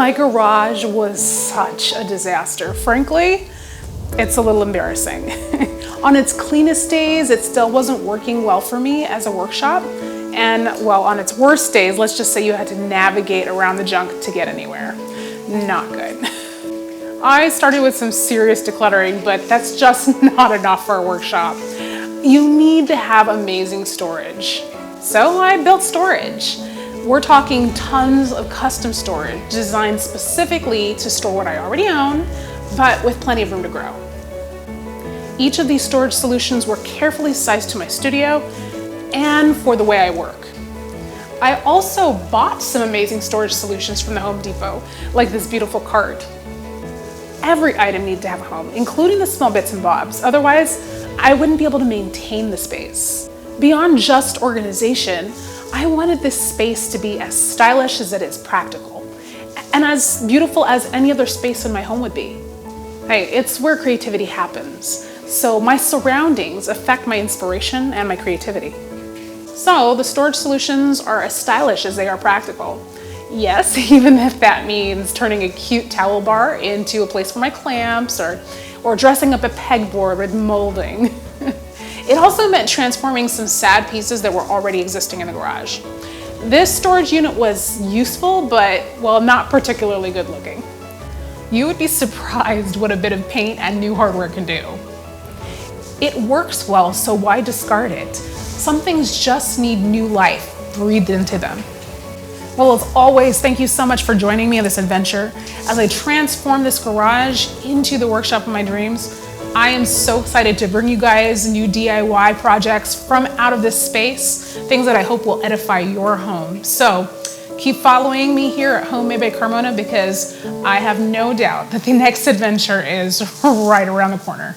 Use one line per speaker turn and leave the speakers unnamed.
My garage was such a disaster. Frankly, it's a little embarrassing. On its cleanest days, it still wasn't working well for me as a workshop. And well, on its worst days, let's just say you had to navigate around the junk to get anywhere. Not good. I started with some serious decluttering, but that's just not enough for a workshop. You need to have amazing storage. So I built storage. We're talking tons of custom storage designed specifically to store what I already own, but with plenty of room to grow. Each of these storage solutions were carefully sized to my studio and for the way I work. I also bought some amazing storage solutions from the Home Depot, like this beautiful cart. Every item needs to have a home, including the small bits and bobs. Otherwise, I wouldn't be able to maintain the space. Beyond just organization, I wanted this space to be as stylish as it is practical, and as beautiful as any other space in my home would be. Hey, it's where creativity happens. So my surroundings affect my inspiration and my creativity. So the storage solutions are as stylish as they are practical. Yes, even if that means turning a cute towel bar into a place for my clamps or dressing up a pegboard with molding. It also meant transforming some sad pieces that were already existing in the garage. This storage unit was useful, but well, not particularly good looking. You would be surprised what a bit of paint and new hardware can do. It works well, so why discard it? Some things just need new life breathed into them. Well, as always, thank you so much for joining me in this adventure as I transform this garage into the workshop of my dreams. I am so excited to bring you guys new DIY projects from out of this space, things that I hope will edify your home. So keep following me here at Home Made by Carmona because I have no doubt that the next adventure is right around the corner.